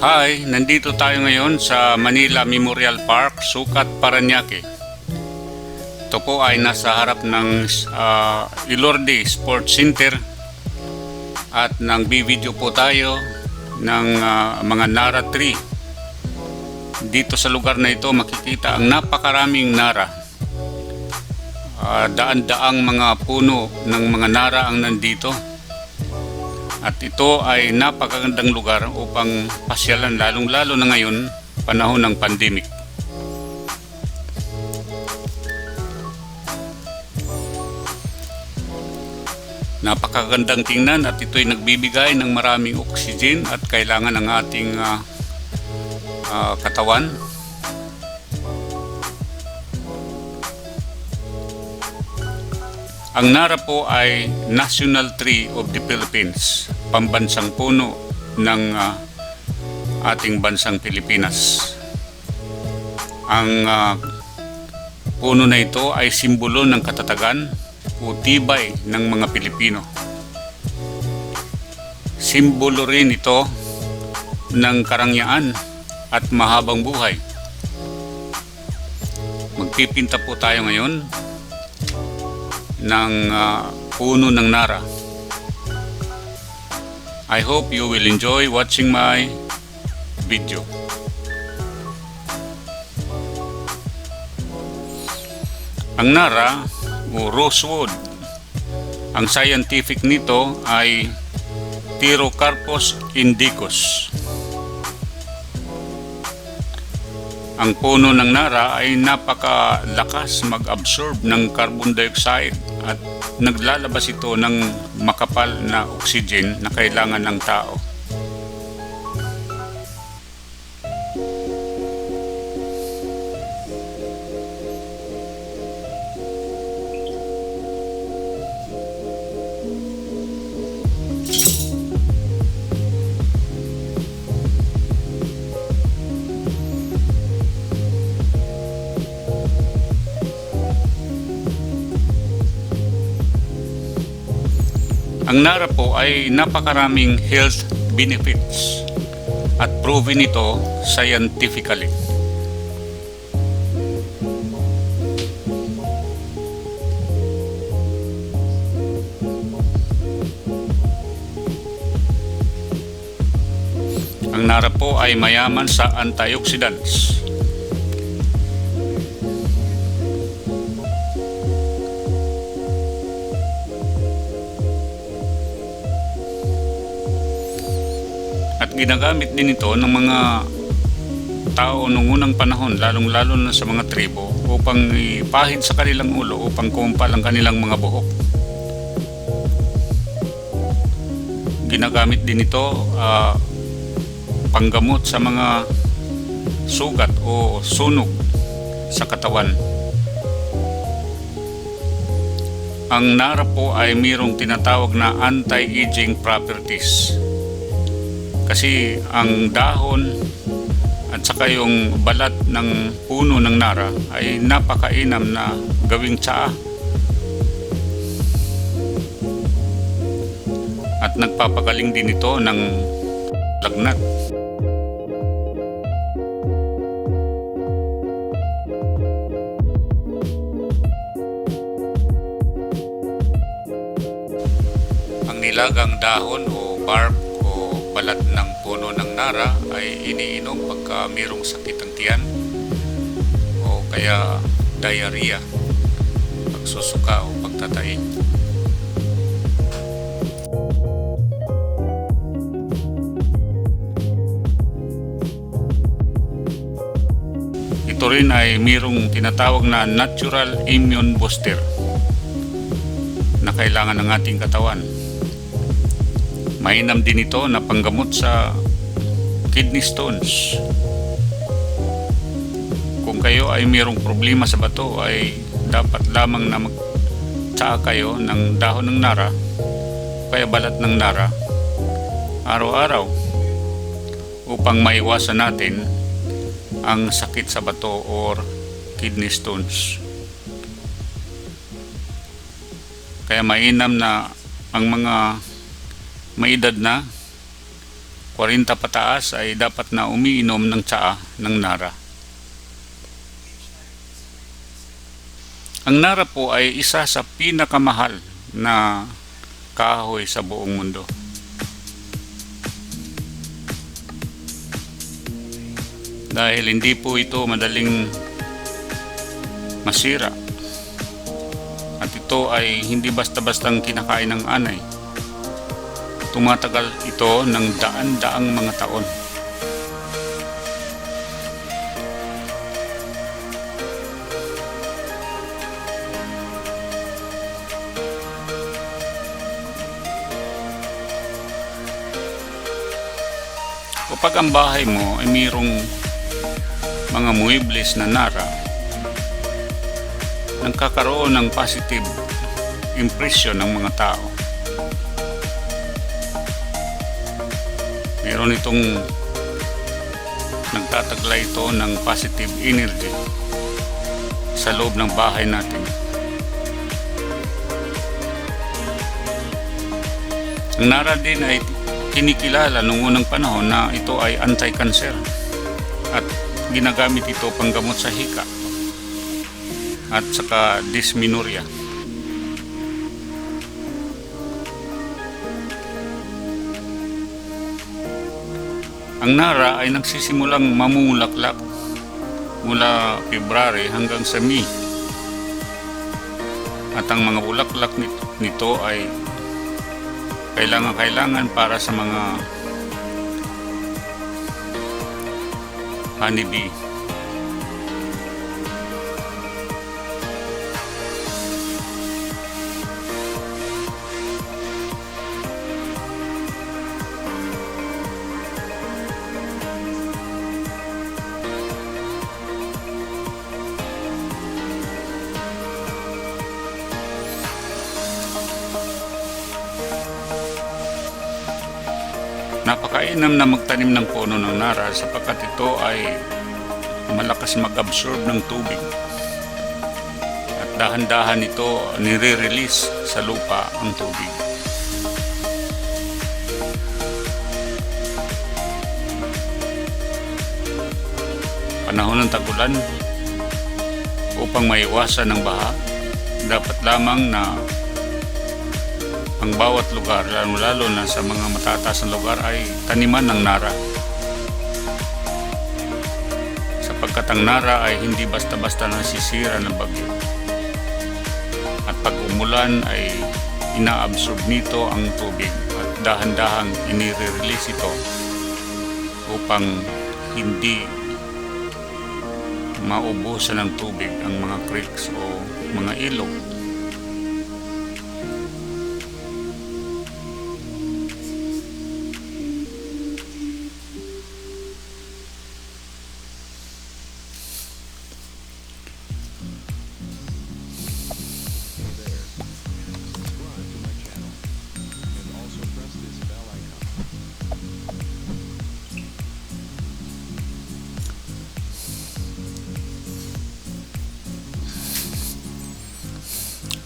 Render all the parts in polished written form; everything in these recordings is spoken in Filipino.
Hi, nandito tayo ngayon sa Manila Memorial Park, Sucat, Parañaque. Ito po ay nasa harap ng Ilorde Sports Center at nang bibideo po tayo ng mga Nara tree. Dito sa lugar na ito makikita ang napakaraming Nara. Daan-daang mga puno ng mga Nara ang nandito. At ito ay napakagandang lugar upang pasyalan, lalong-lalo na ngayon, panahon ng pandemic. Napakagandang tingnan at ito'y nagbibigay ng maraming oxygen at kailangan ng ating katawan. Ang Nara po ay National Tree of the Philippines, pambansang puno ng ating bansang Pilipinas. Ang puno na ito ay simbolo ng katatagan o tibay ng mga Pilipino. Simbolo rin ito ng karangyaan at mahabang buhay. Magpipinta po tayo ngayon ng puno ng Nara. I hope you will enjoy watching my video. Ang Nara o rosewood, ang scientific nito ay Pterocarpus indicus. Ang puno ng Nara ay napakalakas mag-absorb ng carbon dioxide at naglalabas ito ng makapal na oxygen na kailangan ng tao. Ang Nara po ay napakaraming health benefits at proven ito scientifically. Ang Nara po ay mayaman sa antioxidants. At ginagamit din ito ng mga tao noong unang panahon, lalong-lalo na sa mga tribo, upang ipahid sa kanilang ulo, upang kumpal ang kanilang mga buhok. Ginagamit din ito panggamot sa mga sugat o sunog sa katawan. Ang Nara po ay mayroong tinatawag na anti-aging properties. Kasi ang dahon at saka yung balat ng puno ng Nara ay napakainam na gawing tsaa. At nagpapagaling din ito ng lagnat. Ang nilagang dahon o bark balat ng puno ng Nara ay iniinom pagka mayroong sakit ang tiyan o kaya diarrhea, pagsusuka o pagtatai. Ito rin ay mayroong tinatawag na natural immune booster na kailangan ng ating katawan. Mainam din ito na panggamot sa kidney stones. Kung kayo ay mayroong problema sa bato, ay dapat lamang na magtsaa kayo ng dahon ng Nara, kaya balat ng Nara, araw-araw upang maiwasan natin ang sakit sa bato or kidney stones. Kaya mainam na ang mga may edad na 40 pataas ay dapat na umiinom ng tsaa ng Nara. Ang Nara po ay isa sa pinakamahal na kahoy sa buong mundo. Dahil hindi po ito madaling masira. At ito ay hindi basta-bastang kinakain ng anay. Tumatagal ito ng daan-daang mga taon. Kapag ang bahay mo ay mayroong mga muebles na Nara, nagkakaroon ng positive impression ng mga tao. Meron itong nagtataglay ito ng positive energy sa loob ng bahay natin. Ang Nara din ay kinikilala noong unang panahon na ito ay anti-cancer at ginagamit ito panggamot sa hika at saka dysmenorrhea. Ang Nara ay nagsisimulang mamulaklak mula February hanggang sa May. At ang mga bulaklak nito ay kailangan para sa mga honeybee. Napakainam na magtanim ng puno ng Nara sapagkat ito ay malakas mag-absorb ng tubig at dahan-dahan ito nire-release sa lupa ang tubig. Panahon ng tagulan, upang maiwasan ng baha, dapat lamang na ang bawat lugar, lalo na sa mga matataas na lugar, ay taniman ng Nara. Sapagkat ang Nara ay hindi basta-basta nasisira ng bagyo. At pag umulan ay inaabsorb nito ang tubig at dahan-dahang inire-release ito upang hindi maubusan ng tubig ang mga creeks o mga ilog.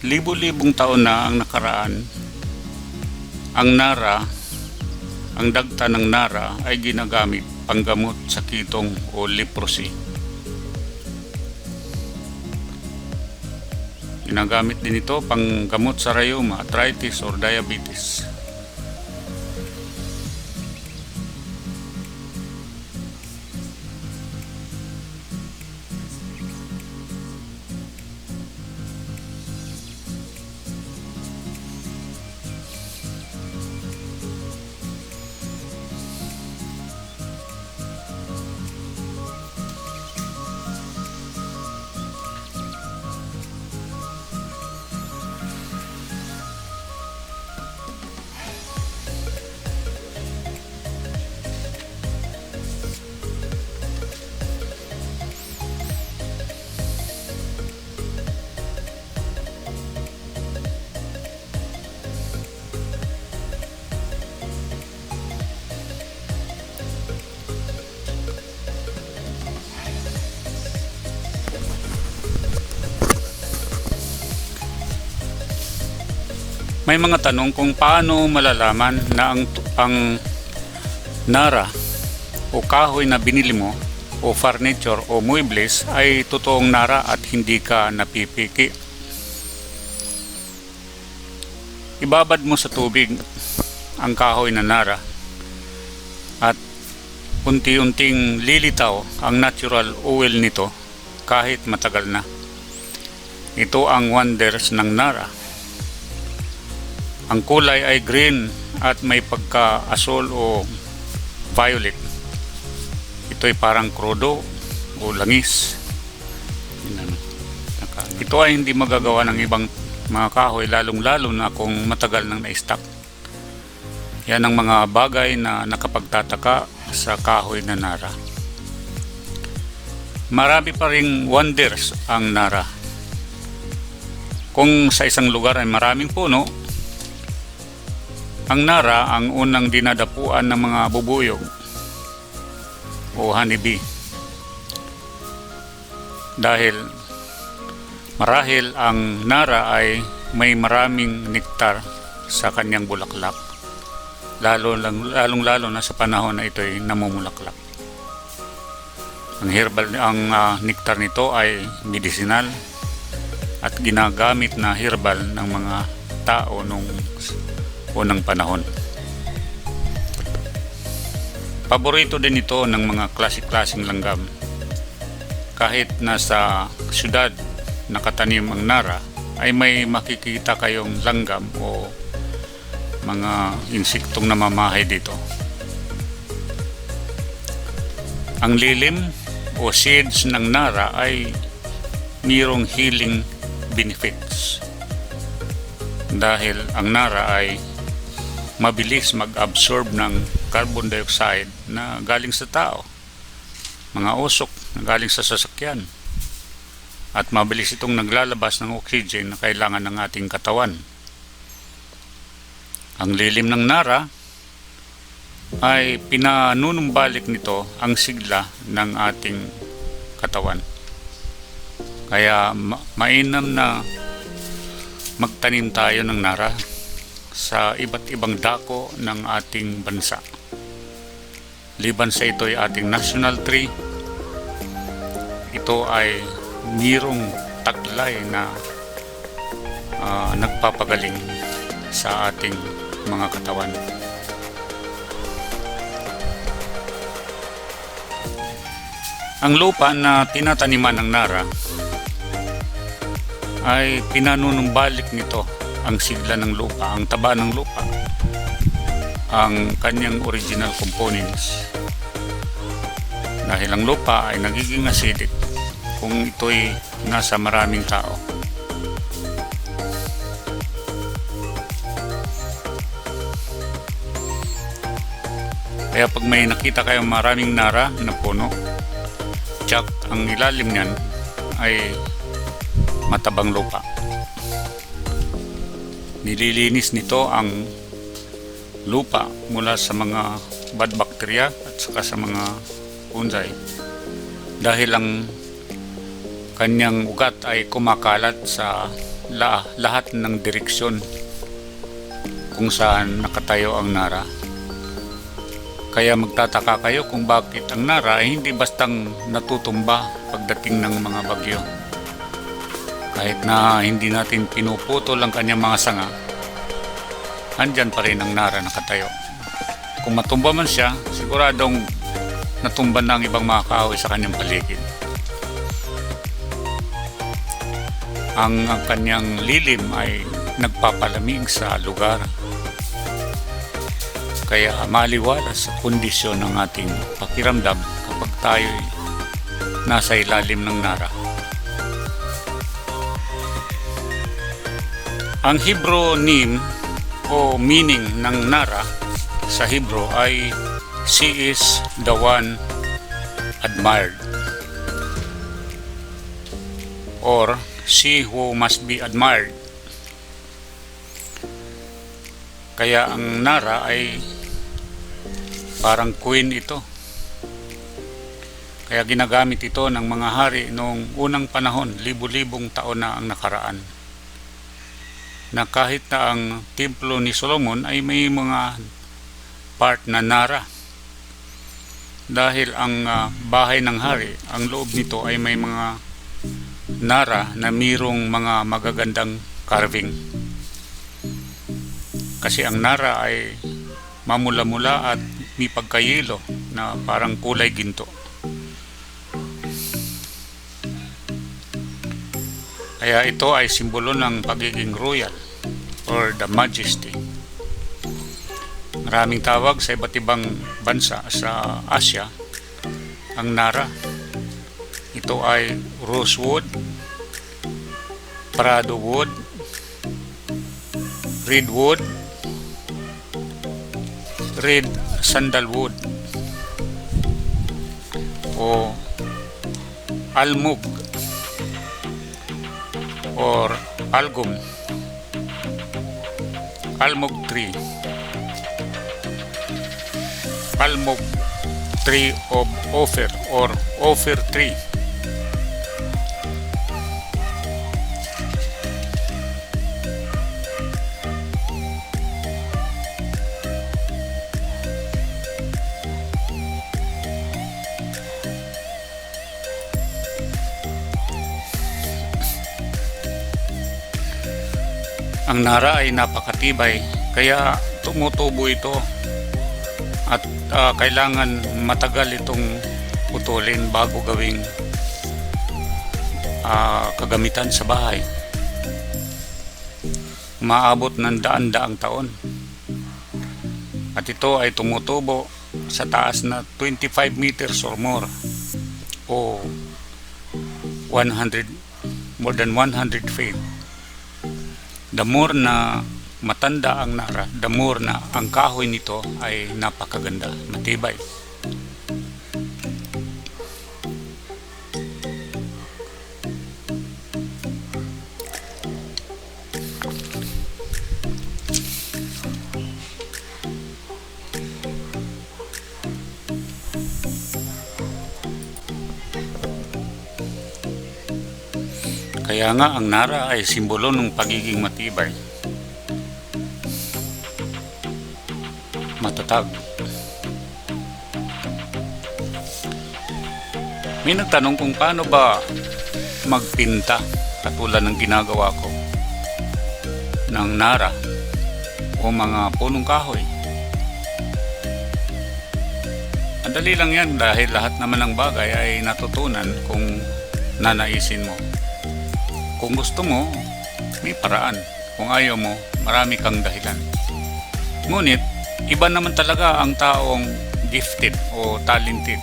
Libo-libong taon na ang nakaraan, ang Nara, ang dagta ng Nara ay ginagamit panggamot sa kitong o leprosy. Ginagamit din ito panggamot sa rheuma, arthritis or diabetes. May mga tanong kung paano malalaman na ang Nara o kahoy na binili mo o furniture o muebles ay totoong nara at hindi ka napipiki. Ibabad mo sa tubig ang kahoy na nara at unti-unting lilitaw ang natural oil nito kahit matagal na. Ito ang wonders ng nara. Ang kulay ay green at may pagka-asol o violet. Ito ay parang krudo o langis. Ito ay hindi magagawa ng ibang mga kahoy, lalong-lalo na kung matagal nang na-stock. Yan ang mga bagay na nakapagtataka sa kahoy na nara. Marami pa ring wonders ang nara. Kung sa isang lugar ay maraming puno, ang nara ang unang dinadapuan ng mga bubuyog o honeybee. Dahil marahil ang nara ay may maraming nektar sa kanyang bulaklak, lalong-lalo na sa panahon na ito ay namumulaklak. Ang herbal, nektar nito ay medicinal at ginagamit na herbal ng mga tao nung unang panahon. Paborito din ito ng mga klasik-klasing langgam. Kahit nasa syudad nakatanim ang nara, ay may makikita kayong langgam o mga insektong namamahay dito. Ang lilim o seeds ng nara ay mayroong healing benefits. Dahil ang nara ay mabilis mag-absorb ng carbon dioxide na galing sa tao, mga usok na galing sa sasakyan, at mabilis itong naglalabas ng oxygen na kailangan ng ating katawan. Ang lilim ng nara ay pinanunumbalik nito ang sigla ng ating katawan. Kaya mainam na magtanim tayo ng nara sa iba't ibang dako ng ating bansa. Liban sa ito ay ating national tree, ito ay mayroong taglay na nagpapagaling sa ating mga katawan. Ang lupa na tinataniman ng nara ay pinanunumbalik nito ang sigla ng lupa, ang taba ng lupa, ang kanyang original components. Dahil ang lupa ay nagiging acidic kung ito'y nasa maraming tao. Kaya pag may nakita kayong maraming nara na puno, tsak ang ilalim niyan ay matabang lupa. Nililinis nito ang lupa mula sa mga bad bacteria at saka sa mga fungi, dahil ang kanyang ugat ay kumakalat sa lahat ng direksyon kung saan nakatayo ang nara. Kaya magtataka kayo kung bakit ang nara ay hindi bastang natutumba pagdating ng mga bagyo. Kahit na hindi natin pinuputol ang kanyang mga sanga, andyan pa rin ang nara nakatayo. Kung matumba man siya, siguradong natumba na ang ibang mga kahoy sa kanyang paligid. Ang kanyang lilim ay nagpapalamig sa lugar. Kaya maliwalas sa kondisyon ng ating pakiramdam kapag tayo nasa ilalim ng nara. Ang Hebrew name o meaning ng nara sa Hebrew ay she is the one admired, or she who must be admired. Kaya ang nara ay parang queen ito. Kaya ginagamit ito ng mga hari noong unang panahon, libu-libong taon na ang nakaraan, na kahit na ang templo ni Solomon ay may mga part na nara dahil ang bahay ng hari, ang loob nito ay may mga nara na mayroong mga magagandang carving. Kasi ang nara ay mamula-mula at may pagkayelo na parang kulay ginto. Kaya ito ay simbolo ng pagiging royal or the majesty. Maraming tawag sa iba't ibang bansa sa Asia ang nara. Ito ay rosewood, prado wood, redwood, red sandalwood o almug or algum, almug tree, almug tree of Ophir or Ophir tree. Ang nara ay napakatibay, kaya tumutubo ito at kailangan matagal itong putulin bago gawing kagamitan sa bahay. Maabot ng daan-daang taon. At ito ay tumutubo sa taas na 25 meters or more o more than 100 feet. The more na matanda ang nara, the more na ang kahoy nito ay napakaganda, matibay. Kaya nga ang nara ay simbolo ng pagiging matibay, matatag. May nagtanong kung paano ba magpinta katulad ng ginagawa ko ng nara o mga punong kahoy. Madali lang yan dahil lahat naman ng bagay ay natutunan kung nanaisin mo. Kung gusto mo, may paraan. Kung ayaw mo, marami kang dahilan. Ngunit, iba naman talaga ang taong gifted o talented.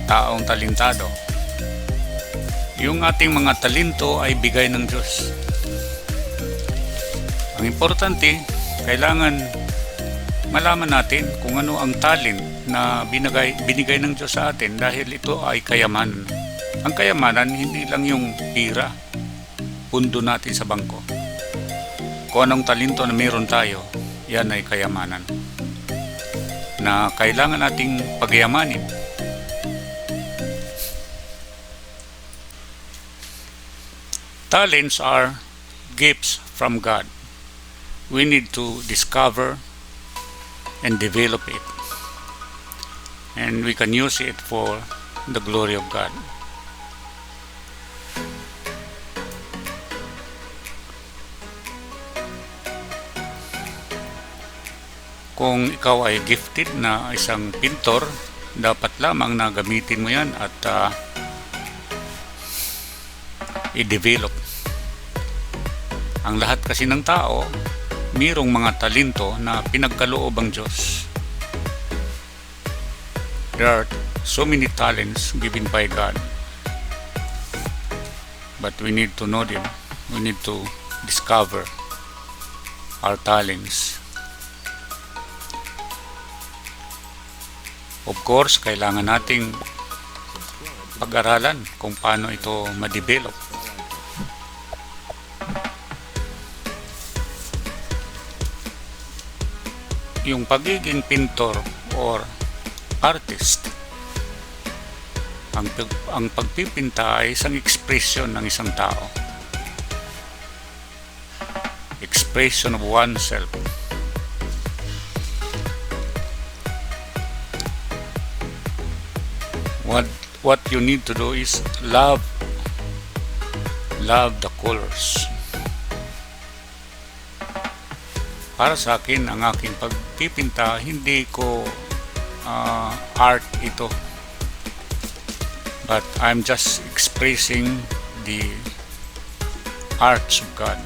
Taong talentado. Yung ating mga talento ay bigay ng Diyos. Ang importante, kailangan malaman natin kung ano ang talent na binigay ng Diyos sa atin dahil ito ay kayamanan. Ang kayamanan, hindi lang yung pira, pundo natin sa bangko. Kung anong talento na meron tayo, yan ay kayamanan na kailangan nating pagyamanin. Talents are gifts from God. We need to discover and develop it. And we can use it for the glory of God. Kung ikaw ay gifted na isang pintor, dapat lamang na gamitin mo yan at i-develop. Ang lahat kasi ng tao, mayroong mga talento na pinagkaloob ang Diyos. There are so many talents given by God. But we need to know them. We need to discover our talents. Of course, kailangan nating pag-aralan kung paano ito ma-develop. Yung pagiging pintor or artist, ang pagpipinta ay isang expression ng isang tao. Expression of oneself. what what you need to do is love the colors. Para sa akin, ang aking pagpipinta, hindi ko art ito, but I'm just expressing the arts of God,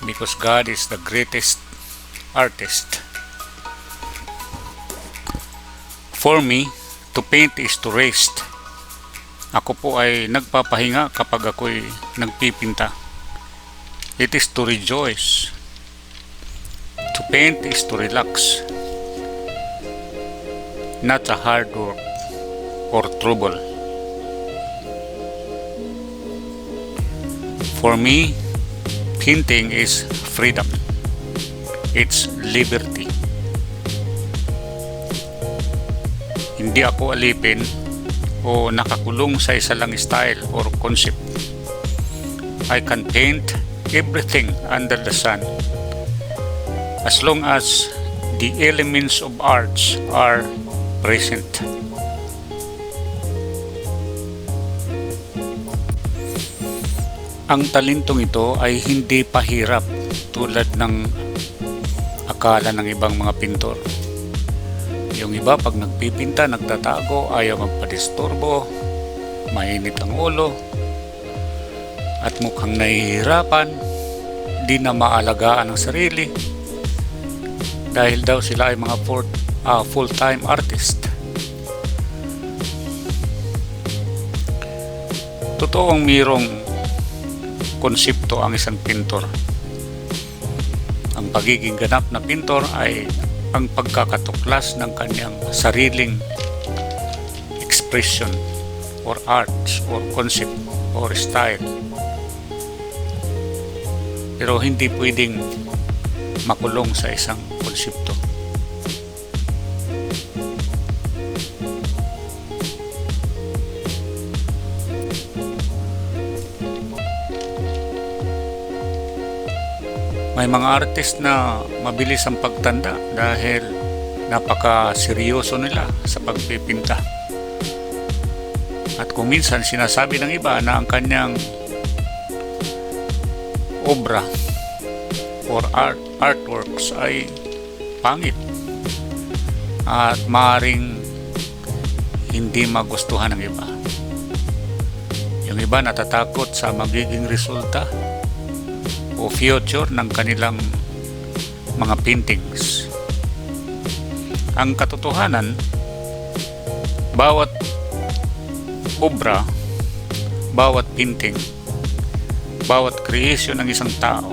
because God is the greatest artist. For me, to paint is to rest. Ako po ay nagpapahinga kapag ako'y nagpipinta. It is to rejoice. To paint is to relax. Not a hard work or trouble. For me, painting is freedom. It's liberty. Hindi ako alipin o nakakulong sa isa lang style or concept. I can paint everything under the sun as long as the elements of arts are present. Ang talentong ito ay hindi pahirap tulad ng akala ng ibang mga pintor. Yung iba pag nagpipinta, nagtatago, ayaw magpadisturbo, mainit ang ulo, at mukhang nahihirapan, di na maalagaan ang sarili, dahil daw sila ay mga full-time artist. Totoong mayroong konsepto ang isang pintor. Ang pagiging ganap na pintor ay ang pagkakatuklas ng kanyang sariling expression or arts or concept or style. Pero hindi pwedeng makulong sa isang konsepto. May mga artist na mabilis ang pagtanda dahil napaka-seryoso nila sa pagpipinta. At kung minsan sinasabi ng iba na ang kanyang obra or artworks ay pangit at maaaring hindi magustuhan ng iba. Yung iba natatakot sa magiging resulta o future ng kanilang mga paintings. Ang katotohanan, bawat obra, bawat painting, bawat creation ng isang tao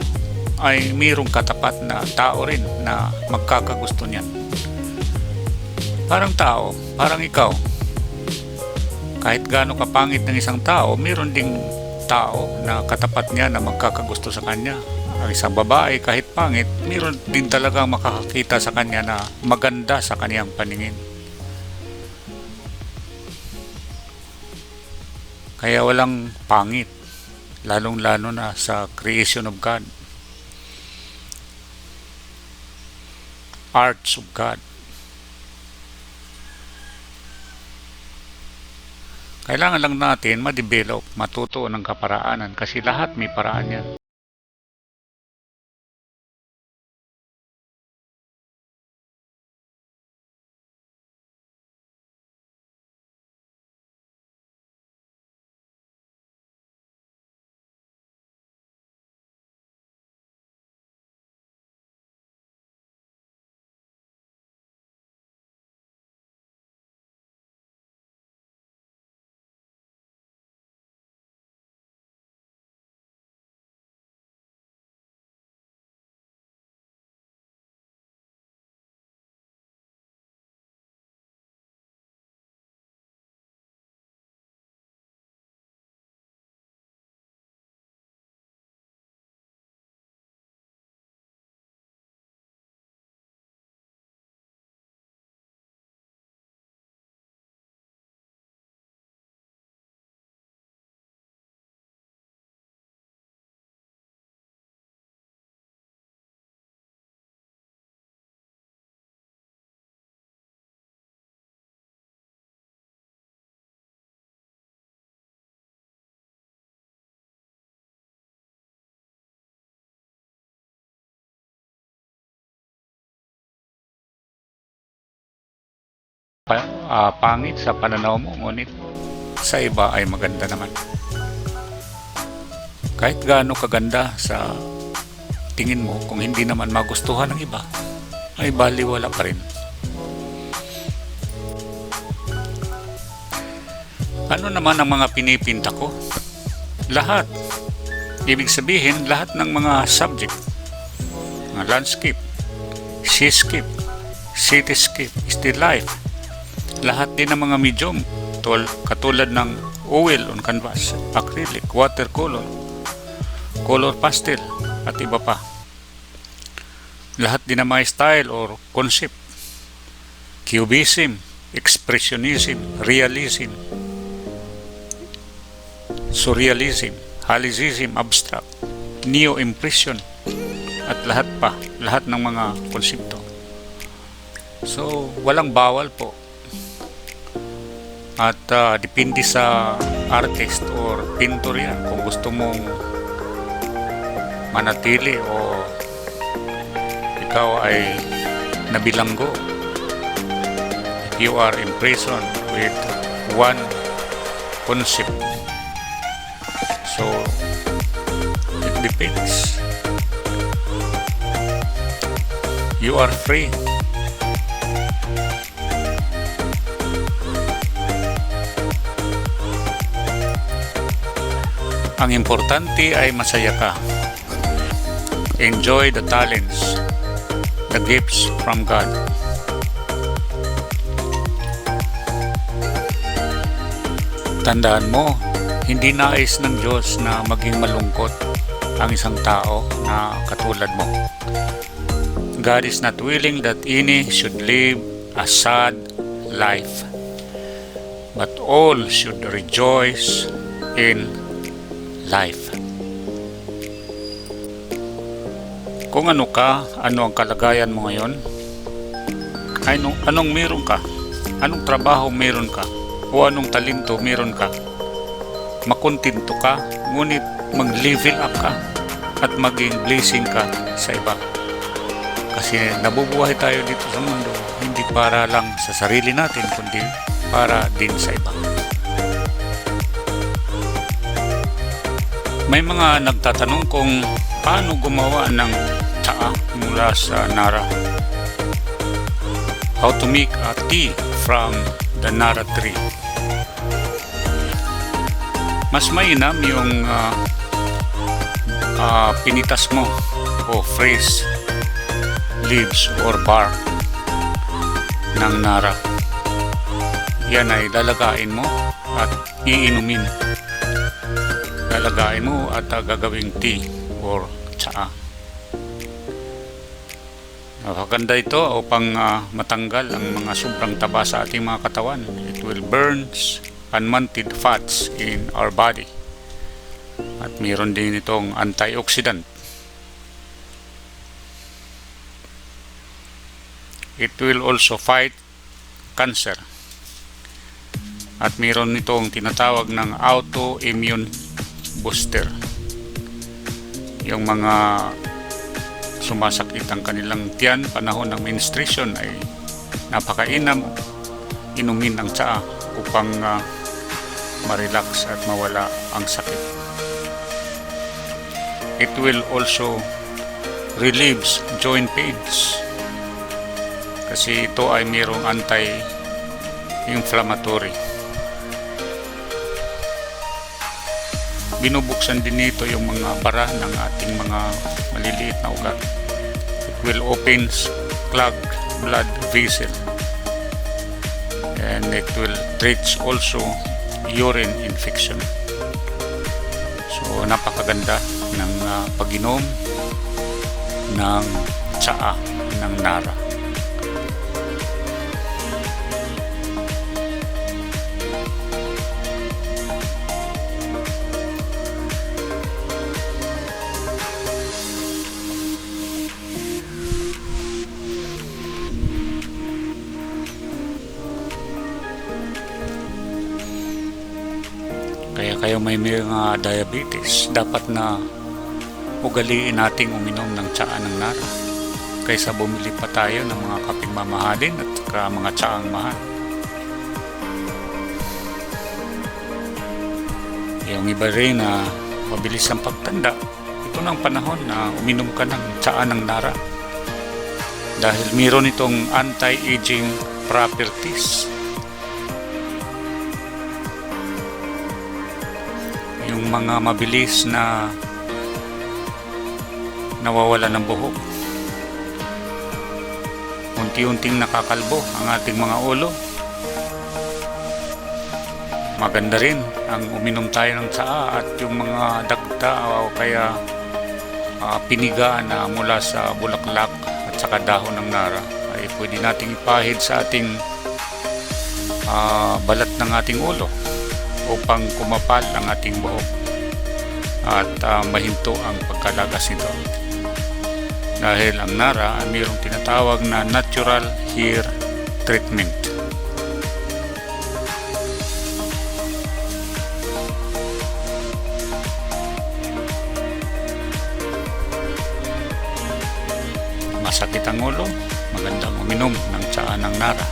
ay mayroong katapat na tao rin na magkakagusto niyan. Parang tao, parang ikaw. Kahit gaano kapangit ng isang tao, mayroon ding tao na katapat niya na magkakagusto sa kanya. Ang isang babae kahit pangit, mayroon din talaga makakakita sa kanya na maganda sa kaniyang paningin. Kaya walang pangit, lalong-lalo na sa creation of God, arts of God. Kailangan lang natin ma-develop, matuto ng kaparaanan kasi lahat may paraan yan. pangit sa pananaw mo, ngunit sa iba ay maganda naman. Kahit gaano kaganda sa tingin mo, kung hindi naman magustuhan ng iba, ay baliwala pa rin. Ano naman ang mga pinipinta ko? Lahat. Ibig sabihin, lahat ng mga subject, mga landscape, seascape, cityscape, still life, lahat din ng mga medium, katulad ng oil on canvas, acrylic, watercolor, color pastel, at iba pa. Lahat din ng mga style or concept, cubism, expressionism, realism, surrealism, halicism, abstract, neo-impression, at lahat ng mga konsepto. So, walang bawal po. At depende sa artist or pintor yan kung gusto mong manatili o ikaw ay nabilanggo. If you are imprisoned with one concept, so it depends. You are free. Ang importante ay masaya ka. Enjoy the talents, the gifts from God. Tandaan mo, hindi nais ng Diyos na maging malungkot ang isang tao na katulad mo. God is not willing that any should live a sad life, but all should rejoice in life. Kung ano ka, ano ang kalagayan mo ngayon, anong meron ka, anong trabaho meron ka, o anong talento meron ka, makontento ka, ngunit mag-level up ka at maging blessing ka sa iba. Kasi nabubuhay tayo dito sa mundo hindi para lang sa sarili natin, kundi para din sa iba. May mga nagtatanong kung paano gumawa ng tsaa mula sa nara. How to make a tea from the nara tree. Mas mainam yung pinitas mo o fresh leaves or bark ng nara. Yan ay lalagain mo at iinumin. Lalagain mo at gagawing tea or tsaa. Napakaganda ito upang matanggal ang mga sobrang taba sa ating mga katawan. It will burn unwanted fats in our body. At mayroon din itong antioxidant. It will also fight cancer. At mayroon itong tinatawag ng autoimmune booster. Yung mga sumasakit ang kanilang tiyan panahon ng menstruation ay napakainam inumin ang tsaa upang ma-relax at mawala ang sakit. It will also relieves joint pains kasi ito ay mayroong anti-inflammatory. Binubuksan din nito yung mga bara ng ating mga maliliit na ugat. It will open clogged blood vessel, and it will treat also urine infection. So napakaganda ng pag-inom ng tsaa ng nara. Kaya kayo may mga diabetes, dapat na ugaliin nating uminom ng tsaa ng nara kaysa bumili pa tayo ng mga kaping mamahalin at mga tsaang mahal. Yung iba rin na mabilis ang pagtanda, ito na ang panahon na uminom ka ng tsaa ng nara. Dahil mayroon itong anti-aging properties. Yung mga mabilis na nawawala ng buhok, unti-unting nakakalbo ang ating mga ulo, maganda rin ang uminom tayo ng tsaa at yung mga dagta o kaya piniga na mula sa bulaklak at saka dahon ng nara ay pwede nating ipahid sa ating balat ng ating ulo upang kumapal ang ating buhok at mahinto ang pagkalagas nito. Dahil ang nara ay mayroong tinatawag na natural hair treatment. Masakit ang ulo, magandang uminom ng tsaa ng nara.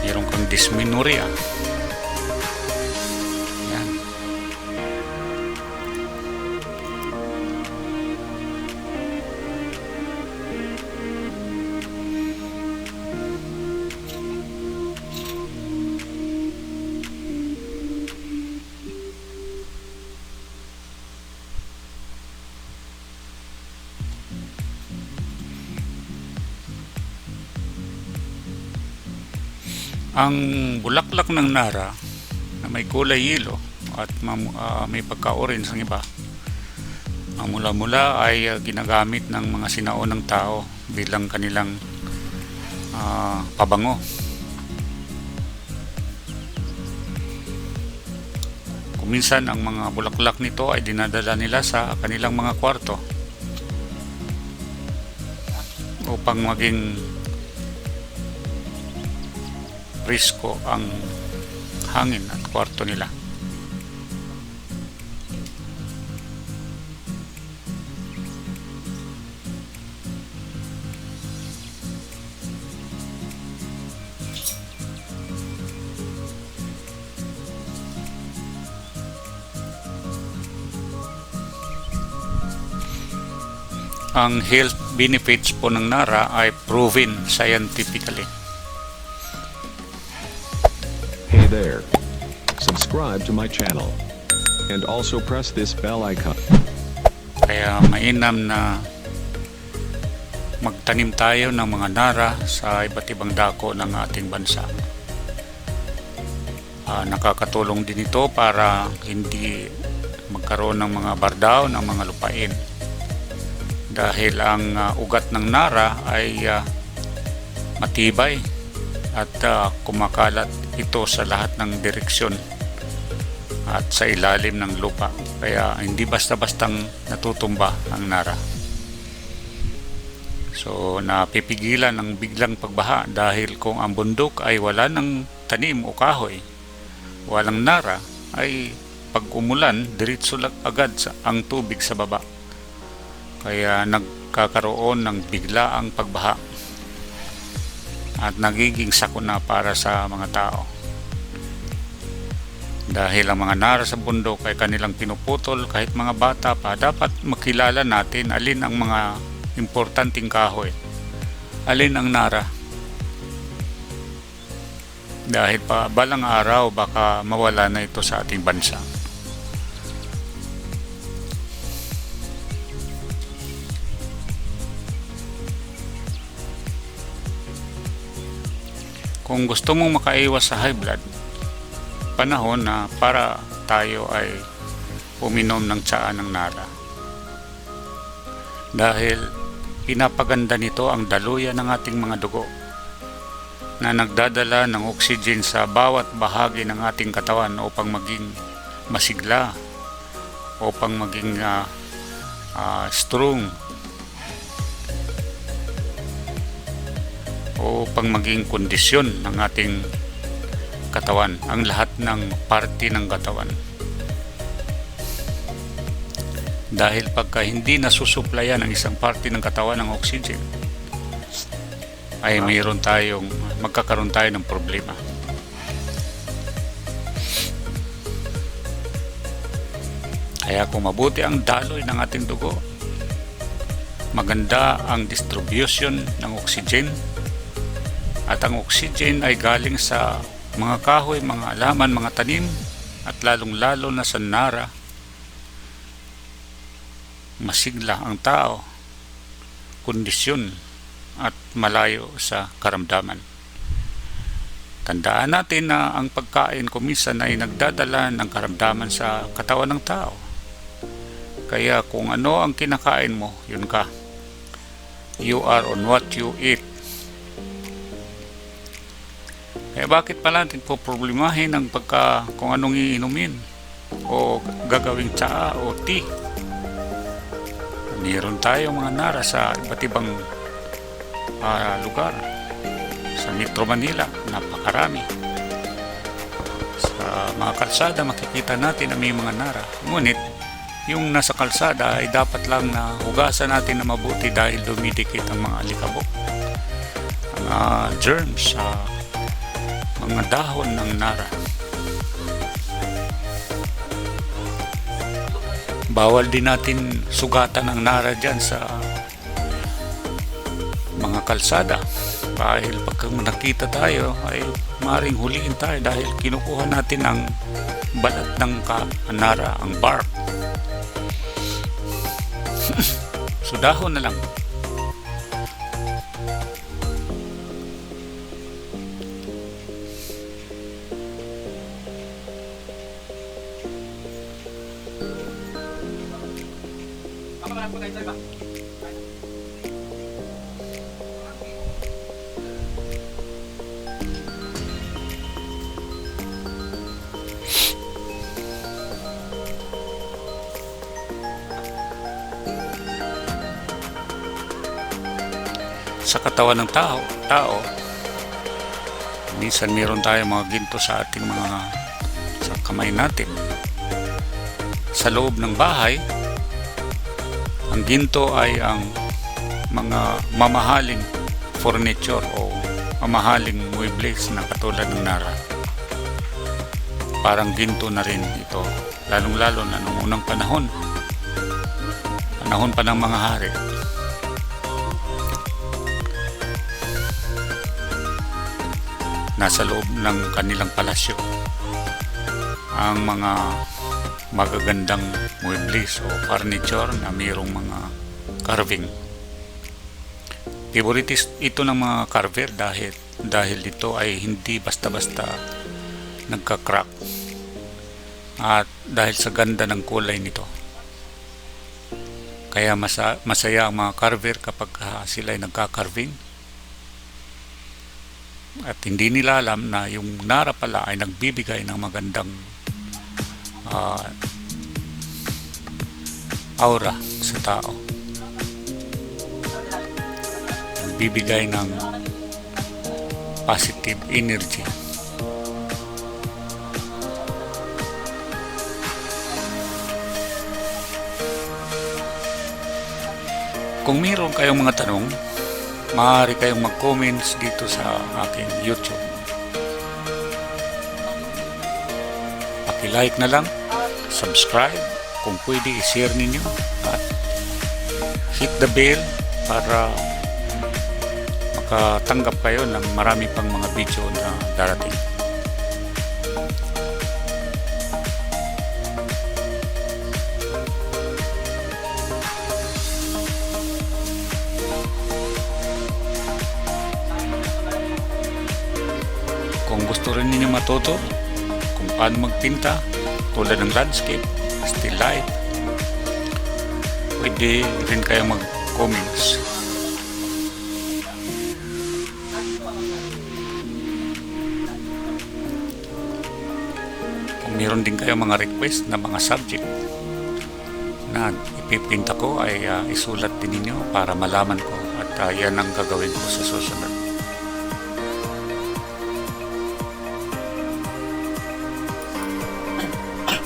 Mayroon kang dysmenorrhea. Yan. Ang bulaklak ng nara na may kulay yelo at may pagka-orange ang iba, ang mula-mula ay ginagamit ng mga sinaunang tao bilang kanilang pabango. Kuminsan ang mga bulaklak nito ay dinadala nila sa kanilang mga kwarto upang maging presko ang hangin at kwarto nila. Ang health benefits po ng nara ay proven scientifically. Hey there. Subscribe to my channel. And also press this bell icon. Kaya mainam na magtanim tayo ng mga nara sa iba't ibang dako ng ating bansa. Nakakatulong din ito para hindi magkaroon ng mga bardaw ng mga lupain. Dahil ang ugat ng nara ay matibay at kumakalat ito sa lahat ng direksyon at sa ilalim ng lupa. Kaya hindi basta-bastang natutumba ang nara. So napipigilan ang biglang pagbaha dahil kung ang bundok ay wala ng tanim o kahoy, walang nara, ay pag umulan diretso agad ang tubig sa baba. Kaya nagkakaroon ng biglaang pagbaha at nagiging sakuna para sa mga tao. Dahil ang mga nara sa bundok ay kanilang pinuputol kahit mga bata pa, dapat makilala natin alin ang mga importanteng kahoy, alin ang nara. Dahil pa balang araw baka mawala na ito sa ating bansa. Kung gusto mong makaiwas sa high blood, panahon na para tayo ay uminom ng tsaa ng nara. Dahil pinapaganda nito ang daluyan ng ating mga dugo na nagdadala ng oxygen sa bawat bahagi ng ating katawan upang maging masigla, upang maging strong, upang maging kondisyon ng ating katawan, ang lahat ng parte ng katawan. Dahil pagka hindi nasusuplayan ang isang parte ng katawan ng oxygen, ay magkakaroon tayo ng problema. Kaya kung mabuti ang daloy ng ating dugo, maganda ang distribution ng oxygen, at ang oxygen ay galing sa mga kahoy, mga alaman, mga tanim, at lalong-lalo na sa nara, masigla ang tao, kondisyon at malayo sa karamdaman. Tandaan natin na ang pagkain kuminsan ay nagdadala ng karamdaman sa katawan ng tao. Kaya kung ano ang kinakain mo, yun ka. You are on what you eat. Kaya bakit pala natin po problemahin ang kung anong iinumin o gagawing tsaa o tea? Mayroon tayo mga nara sa iba't ibang lugar. Sa Metro Manila, napakarami. Sa mga kalsada, makikita natin na may mga nara. Ngunit, yung nasa kalsada ay dapat lang na hugasan natin na mabuti dahil dumidikit ang mga alikabok, ang germs sa mga dahon ng nara. Bawal din natin sugatan ang nara dyan sa mga kalsada dahil pag nakita tayo ay maaaring huliin tayo dahil kinukuha natin ang balat ng nara, ang bark. So dahon na lang. Sa katawan ng tao, minsan meron tayo mga ginto sa ating sa kamay natin. Sa loob ng bahay, ang ginto ay ang mga mamahaling furniture o mamahaling muebles na katulad ng nara. Parang ginto na rin ito, lalong-lalo na noong unang panahon pa ng mga hari. Nasa loob ng kanilang palasyo ang mga magagandang muebles o furniture na mayroong mga carving. Favorite ito ng mga carver dahil ito ay hindi basta-basta nagka-crack at dahil sa ganda ng kulay nito. Kaya masaya ang mga carver kapag sila ay nagka-carving. At hindi nila alam na yung nara pala ay nagbibigay ng magandang aura sa tao. Nagbibigay ng positive energy. Kung mayroon kayong mga tanong, maaari kayong mag-comments dito sa aking YouTube. Paki-like na lang, subscribe, kung pwede i-share ninyo, at hit the bell para makatanggap kayo ng marami pang mga video na darating. Kung gusto rin ninyo matuto kung paano magpinta tulad ng landscape, still life, pwede rin kayo mag-comments. Kung meron din kayo mga request na mga subject na ipipinta ko ay isulat din ninyo para malaman ko at yan ang gagawin ko sa susunod.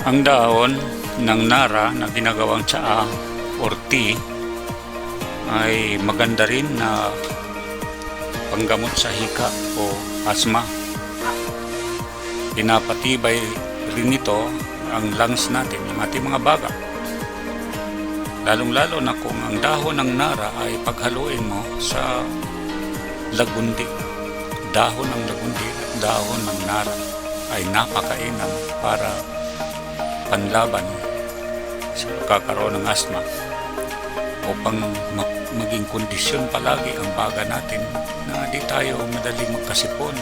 Ang dahon ng nara na ginagawang tsaa or tea ay maganda rin na panggamot sa hika o asma. Pinapatibay rin ito ang lungs natin, yung ating mga baga. Lalong-lalo na kung ang dahon ng nara ay paghaluin mo sa lagundi. Dahon ng lagundi at dahon ng nara ay napakainam para panlaban sa pagkakaroon ng asma upang maging kondisyon palagi ang baga natin na di tayo madaling magkasipon,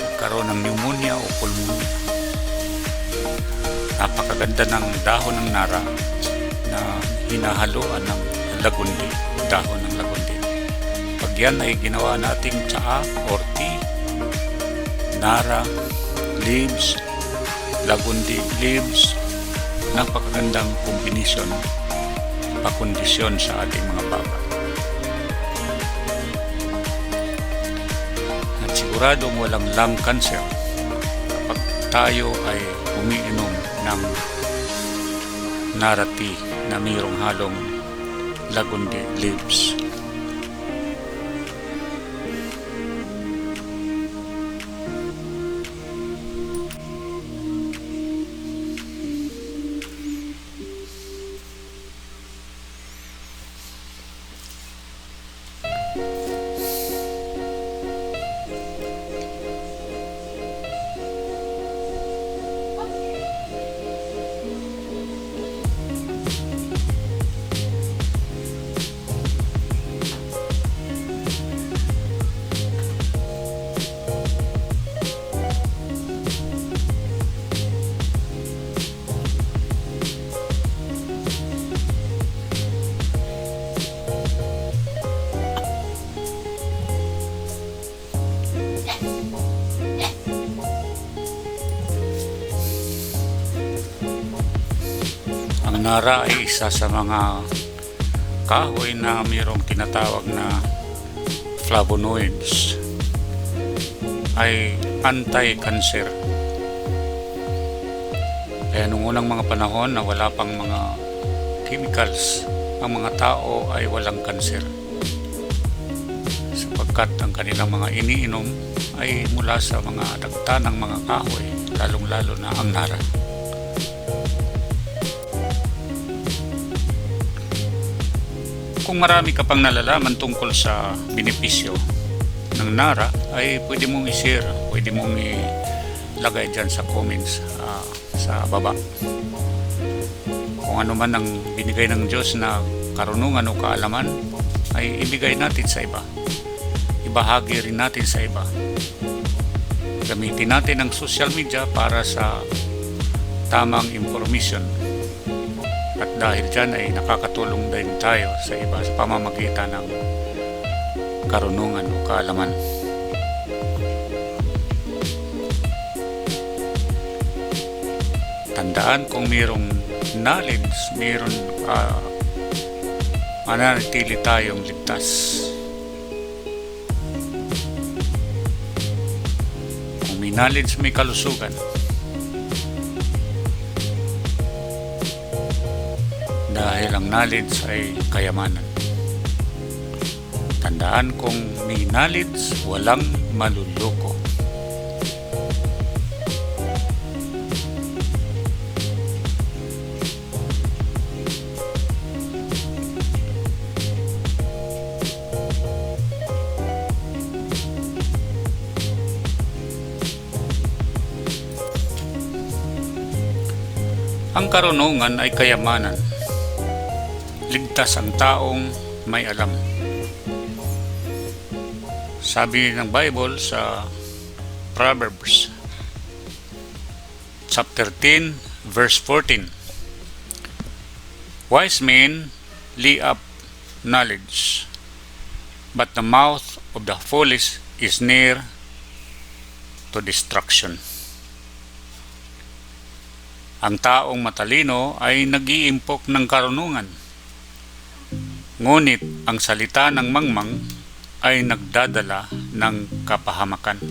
magkaroon ng pneumonia o pulmonya. Napakaganda ng dahon ng nara na hinahaluan ng lagundi, dahon ng lagundi. Pag yan ay ginawa nating tsaa or tea, nara leaves, lagundi leaves, napakagandang kombinasyon, pakondisyon sa ating mga baga. At siguradong walang lung cancer kapag tayo ay umiinom ng nara tea na mayroong halong lagundi leaves. Ang nara ay isa sa mga kahoy na mayroong tinatawag na flavonoids, ay anti-cancer. Kaya nung unang mga panahon na wala pang mga chemicals, ang mga tao ay walang kanser sapagkat ang kanilang mga iniinom ay mula sa mga dagta ng mga kahoy, lalong-lalo na ang nara. Kung marami ka pang nalalaman tungkol sa benepisyo ng nara, ay pwede mong i-share, pwede mong ilagay dyan sa comments sa baba. Kung ano man ang binigay ng Diyos na karunungan o kaalaman, ay ibigay natin sa iba. Ibahagi rin natin sa iba. Gamitin natin ang social media para sa tamang information. At dahil dyan ay nakakatulong din tayo sa iba sa pamamagitan ng karunungan o kaalaman. Tandaan, kung mayroong knowledge, mayroon mananatili tayong ligtas. Kung may knowledge, may kalusugan. Dahil ang knowledge ay kayamanan. Tandaan, kung may knowledge, walang maluloko. Ang karunungan ay kayamanan. Ligtas ang taong may alam. Sabi ng Bible sa Proverbs chapter 10 verse 14, wise men lay up knowledge, but the mouth of the foolish is near to destruction. Ang taong matalino ay nag-iimpok ng karunungan, ngunit ang salita ng mangmang ay nagdadala ng kapahamakan.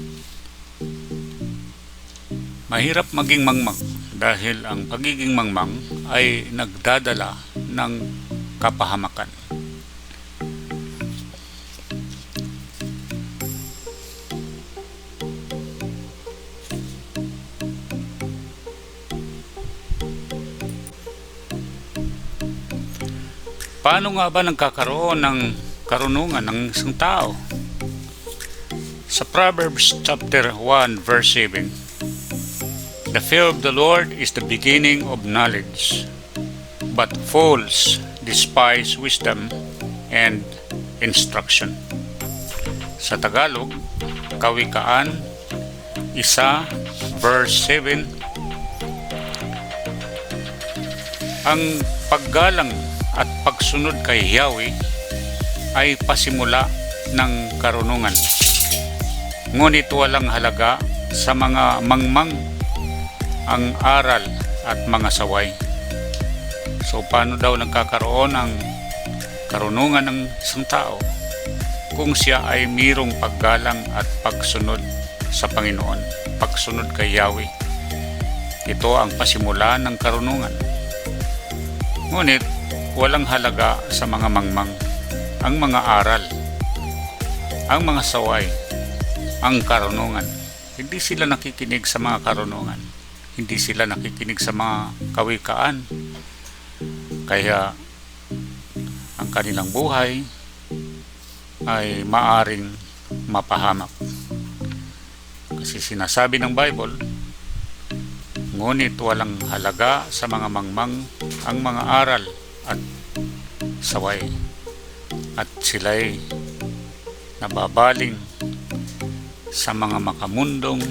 Mahirap maging mangmang dahil ang pagiging mangmang ay nagdadala ng kapahamakan. Paano nga ba nagkakaroon ng karunungan ng isang tao? Sa Proverbs chapter 1 verse 7, "The fear of the Lord is the beginning of knowledge, but fools despise wisdom and instruction." Sa Tagalog, Kawikaan 1 verse 7, ang paggalang at pagsunod kay Yahweh ay pasimula ng karunungan. Ngunit walang halaga sa mga mangmang ang aral at mga saway. So paano daw nagkakaroon ng karunungan ng isang tao kung siya ay mayroong paggalang at pagsunod sa Panginoon, pagsunod kay Yahweh? Ito ang pasimula ng karunungan. Ngunit walang halaga sa mga mangmang ang mga aral, ang mga saway, ang karunungan. Hindi sila nakikinig sa mga karunungan, hindi sila nakikinig sa mga kawikaan, kaya ang kanilang buhay ay maaring mapahamak. Kasi sinasabi ng Bible, ngunit walang halaga sa mga mangmang ang mga aral at saway, at sila'y nababaling sa mga makamundong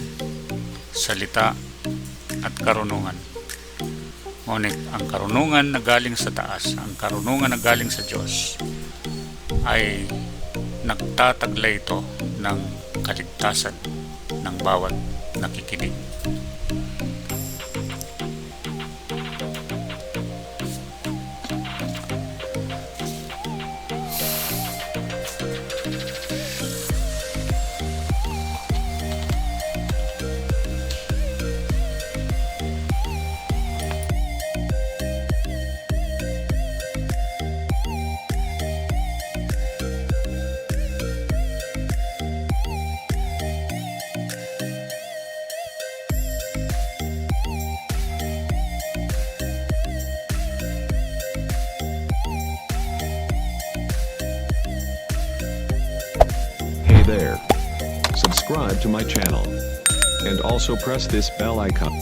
salita at karunungan. Ngunit ang karunungan na galing sa taas, ang karunungan na galing sa Diyos, ay nagtataglay ito ng kaligtasan ng bawat nakikinig. Hey there. Subscribe to my channel. And also press this bell icon.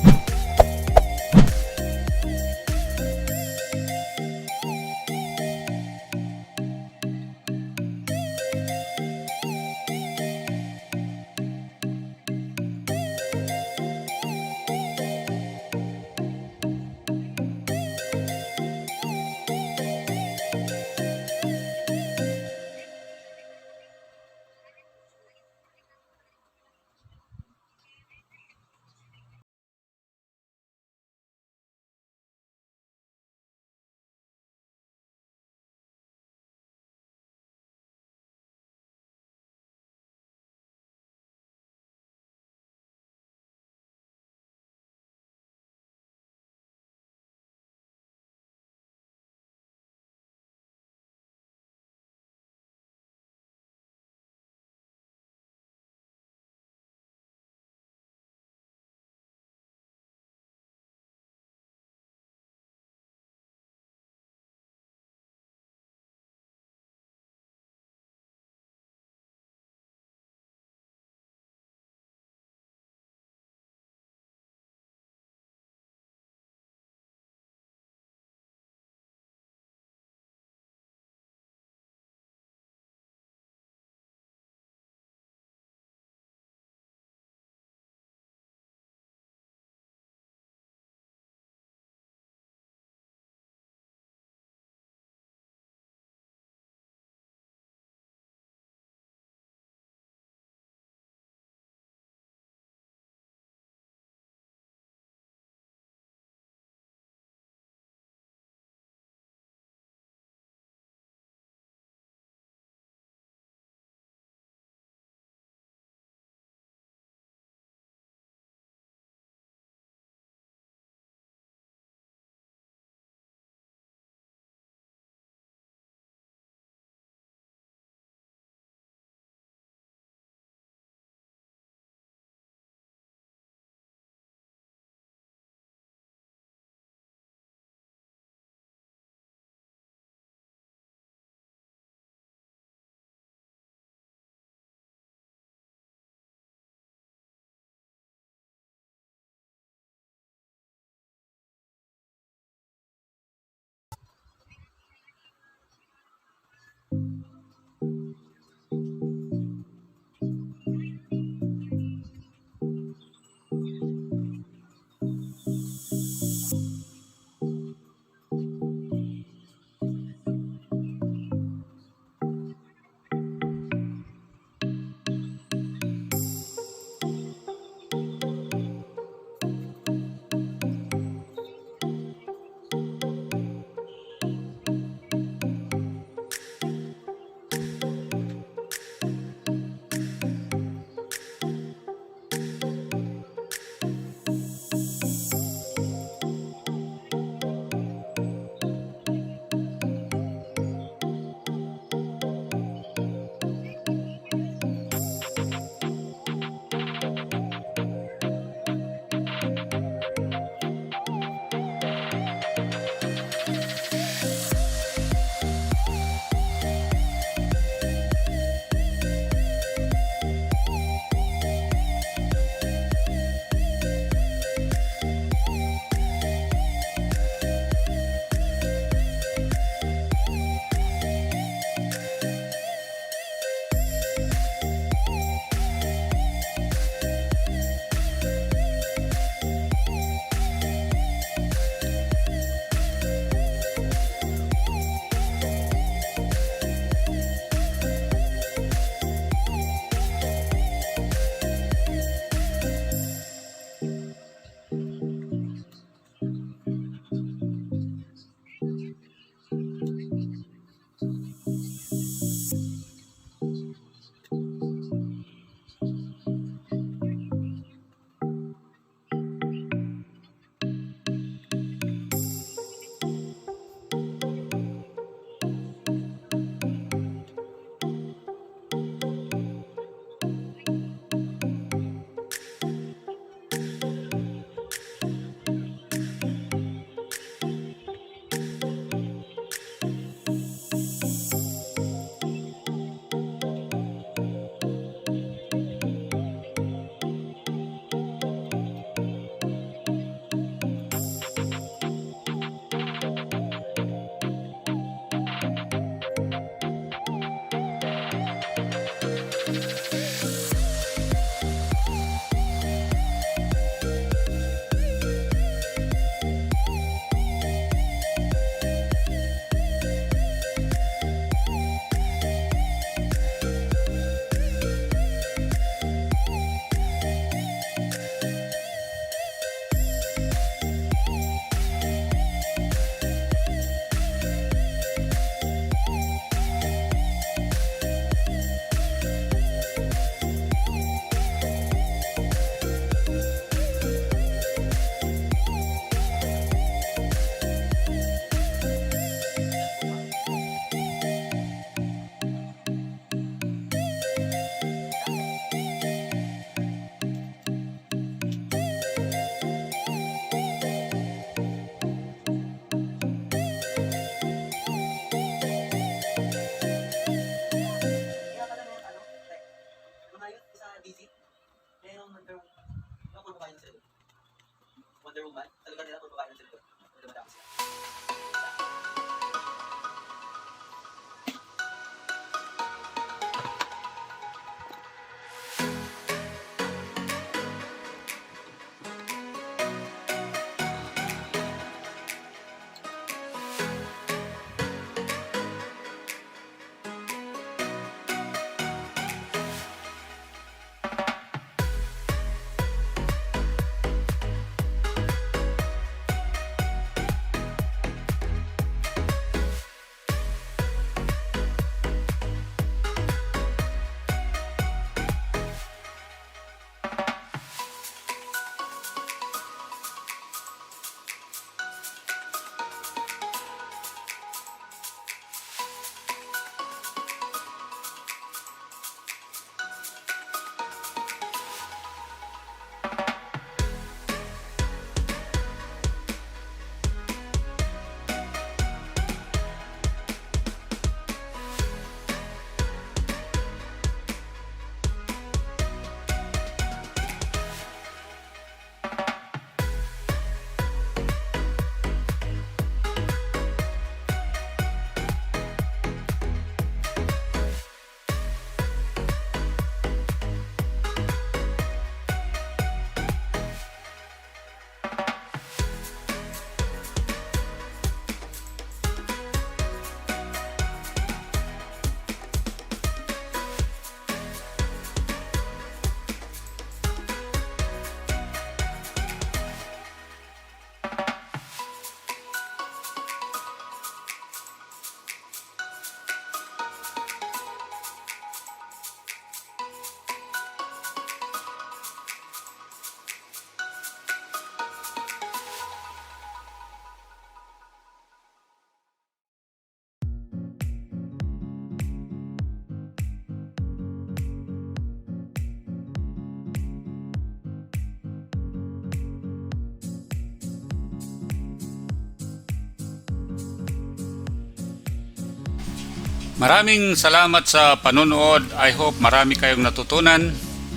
Maraming salamat sa panonood. I hope marami kayong natutunan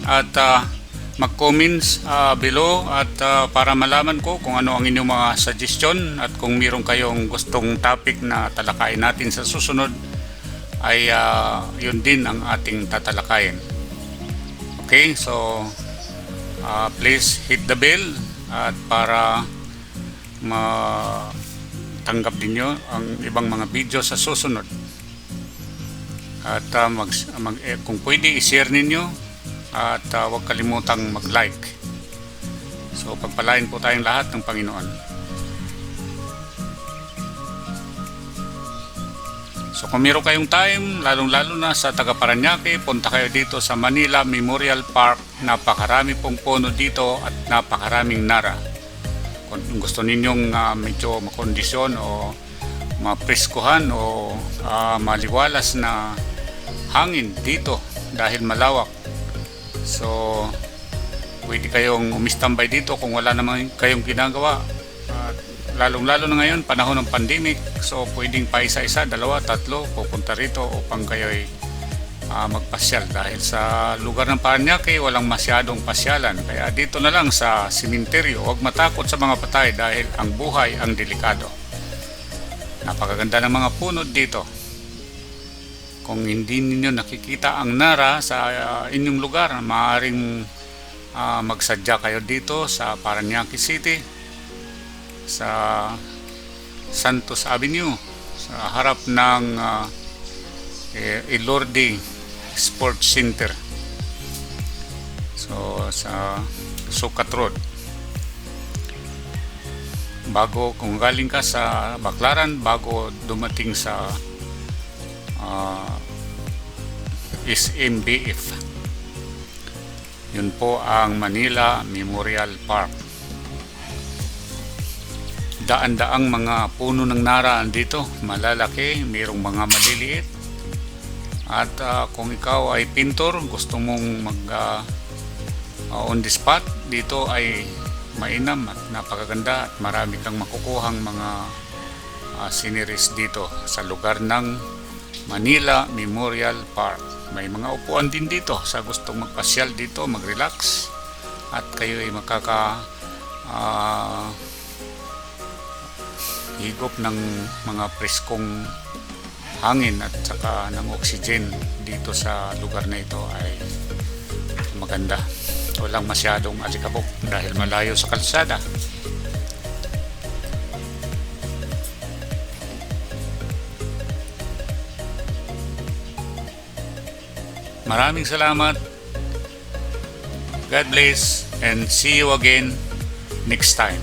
at mag-comments below at para malaman ko kung ano ang inyong mga suggestion at kung mayroon kayong gustong topic na talakayin natin sa susunod ay yun din ang ating tatalakayin. Okay, so please hit the bell at para matanggap ninyo ang ibang mga video sa susunod. At kung pwede i-share ninyo at huwag kalimutang mag-like. So pagpalain po tayong lahat ng Panginoon. So kung meron kayong time, lalong-lalo na sa taga Parañaque, punta kayo dito sa Manila Memorial Park. Napakarami pong puno dito at napakaraming nara. Kung gusto ninyong medyo makondisyon o mapreskuhan o maliwalas na hangin dito dahil malawak. So pwede kayong umistambay dito kung wala naman kayong ginagawa. Lalong-lalo na ngayon, panahon ng pandemic. So pwedeng pa isa-isa, dalawa, tatlo pupunta rito upang kayo'y magpasyal. Dahil sa lugar ng Parañaque, walang masyadong pasyalan. Kaya dito na lang sa simenteryo. Huwag matakot sa mga patay dahil ang buhay ang delikado. Napakaganda ng mga puno dito. Kung hindi ninyo nakikita ang nara sa inyong lugar, maaaring magsadya kayo dito sa Parañaque City, sa Santos Avenue, sa harap ng Ilorde Sports Center. So sa Sukat Road. Bago, kung galing ka sa Baclaran, bago dumating sa SMBF, yun po ang Manila Memorial Park. Daan-daang mga puno ng nara dito, malalaki, mayroong mga maliliit. At kung ikaw ay pintor, gusto mong mag on the spot, dito ay mainam at napakaganda at marami kang makukuhang mga sceneries dito sa lugar ng Manila Memorial Park. May mga upuan din dito sa gustong magpasyal dito, mag-relax at kayo ay higop ng mga preskong hangin at saka ng oxygen dito sa lugar na ito ay maganda. Walang masyadong alikabok dahil malayo sa kalsada. Maraming salamat. God bless and see you again next time.